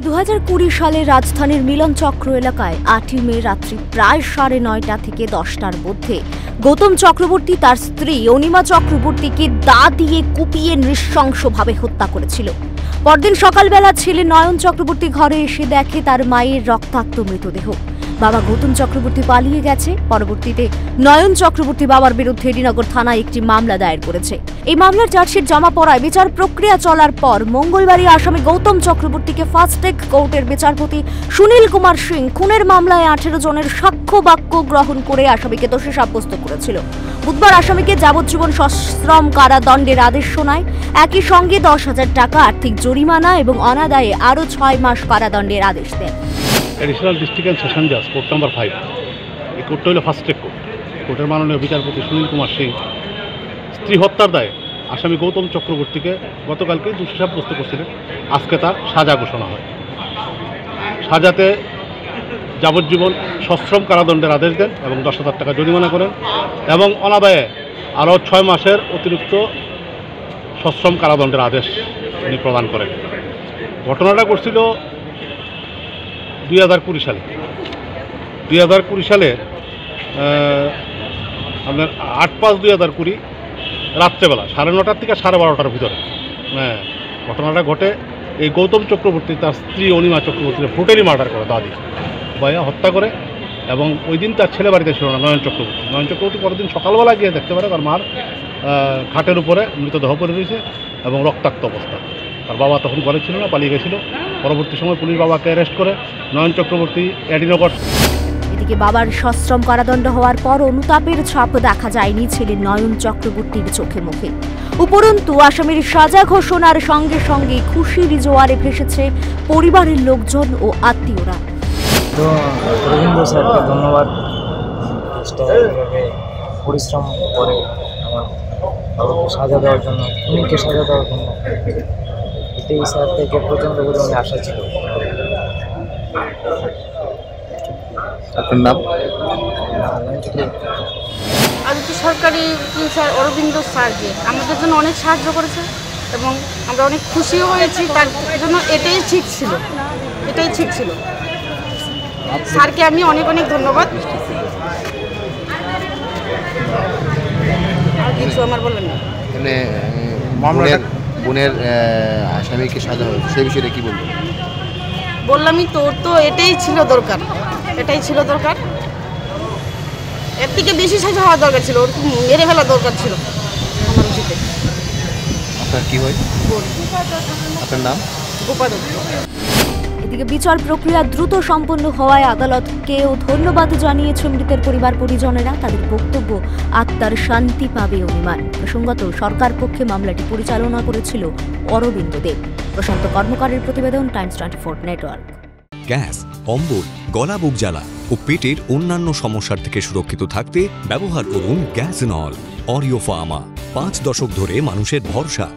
2020 সালে রাজধানীর মিলন চক্র এলাকায় 8 মে রাত্রি প্রায় 9:30 থেকে 10টার মধ্যে গৌতম চক্রবর্তী তার স্ত্রী অনিমা চক্রবর্তীকে দা দিয়ে কুপিয়ে নৃশংসভাবে হত্যা করেছিল। পরদিন সকালবেলা ছেলে নয়ন চক্রবর্তী ঘরে এসে দেখে তার মায়ের রক্তাক্ত মৃতদেহ। বাবা গৌতম চক্রবর্তী পালিয়ে গেছে। পরবর্তীতে নয়ন চক্রবর্তী বাবার বিরুদ্ধে এডিনগর থানায় একটি মামলা দায়ের করেছে। এই মামলার চার্জশিট জমা পড়ায় বিচার প্রক্রিয়া চলার পর মঙ্গলবারই আসামি গৌতম চক্রবর্তীকে ফাস্ট ট্র্যাক কোর্টের বিচারপতি সুনীল কুমার সিং খুনের মামলায় 18 জনের সাক্ষ্য বাক্য গ্রহণ করে আসামিকে দোষী সাব্যস্ত করেছিল। বুধবার আসামিকে যাবজ্জীবন সশ্রম কারাদণ্ডের আদেশ শোনায়। একই সঙ্গে 10,000 টাকা আর্থিক জরিমানা এবং অনাদায়ে আরও 6 মাস কারাদণ্ডের আদেশ দেন। এডিশনাল ডিস্ট্রিক্ট অ্যান্ড সেশন জাজ কোর্ট নাম্বার 5 এই কোর্টটা হলো ফাস্ট ট্র্যাক কোর্ট। কোর্টের মাননীয় বিচারপতি সুনীল কুমার সিং স্ত্রী হত্যার দায়ে আসামি গৌতম চক্রবর্তীকে গতকালকে দোষী সাব্যস্ত করছিলেন। আজকে তার সাজা ঘোষণা হয়। সাজাতে যাবজ্জীবন সশ্রম কারাদণ্ডের আদেশ দেন এবং 10,000 টাকা জরিমানা করেন এবং অনাদায়ে আরও 6 মাসের অতিরিক্ত সশ্রম কারাদণ্ডের আদেশ তিনি প্রদান করেন। ঘটনাটা ঘটছিল 2020 সালে। 2020 সালে আপনার 8/5/2020 রাত্রেবেলা 9:30 থেকে 12:30 ভিতরে ঘটনাটা ঘটে। এই গৌতম চক্রবর্তী তার স্ত্রী অনিমা চক্রবর্তীকে ব্রুটালি মার্ডার করে দাদি ভাইয়া হত্যা করে এবং ওই দিন তার ছেলে বাড়িতে ছিল না নয়ন চক্রবর্তী। নয়ন চক্রবর্তী পরের দিন সকালবেলা গিয়ে দেখতে পারে তার মার খাটের উপরে মৃতদেহ পড়ে রয়েছে এবং রক্তাক্ত অবস্থা। তার বাবা তখন ঘরে ছিল না, পালিয়ে গেছিল। পরবর্তী সময় পুলিশ বাবাকে অ্যারেস্ট করে নয়ন চক্রবর্তী এডিনগর। এদিকে বাবার সশ্রম কারাদণ্ড হওয়ার পর অনুতাপের ছাপ দেখা যায়নি ছেলে নয়ন চক্রবর্তীর চোখে মুখে। উপরন্তু আসামির সাজা ঘোষণার সঙ্গে সঙ্গে খুশির জোয়ারে ভেসেছে পরিবারের লোকজন ও আত্মীয়রা। তো রবীন্দ্র স্যারকে ধন্যবাদ, এইভাবে পরিশ্রম করে আমার বাবাকে সাজা দেওয়ার জন্য, খুনিকে সাজা দেওয়ার জন্য। এটাই স্যার থেকে প্রচণ্ড পরিমাণে আশা ছিল। আপনার নাম? আদিত্য সরকারি স্যার অরবিন্দ স্যার যে আমাদের জন্য অনেক সাহায্য করেছে এবং আমরা অনেক খুশিও হয়েছি। তার জন্য এটাই ঠিক ছিল, এটাই ঠিক ছিল। স্যারকে আমি অনেক অনেক ধন্যবাদ। আর কিছু আমার বললেন না। বোনের আসামিকে সাজা হয়েছে, সেই বিষয়টা কি বলবেন? বললামই তো, ওর তো এটাই ছিল দরকার, এটাই ছিল দরকার। এর থেকে বেশি সাজা হওয়া দরকার ছিল, ওর মেরে ফেলা দরকার ছিল আমার উচিতে। আপনার কি হয়? আপনার নাম? গোপাল। এদিকে বিচার প্রক্রিয়া দ্রুত সম্পন্ন হওয়ায় আদালতকেও ধন্যবাদ জানিয়েছে মৃতের পরিবার পরিজনেরা। তাদের বক্তব্য, আত্মার শান্তি পাবে অনিমার। প্রসঙ্গত সরকার পক্ষে মামলাটি পরিচালনা করেছিল অরবিন্দ দেব। প্রশান্ত কর্মকারের প্রতিবেদন, টাইমস 24 নেটওয়ার্ক। গ্যাস, অম্বল, গলা বুক জ্বালা ও পেটের অন্যান্য সমস্যার থেকে সুরক্ষিত থাকতে ব্যবহার করুন গ্যাসনল অরিও ফার্মা। 5 দশক ধরে মানুষের ভরসা।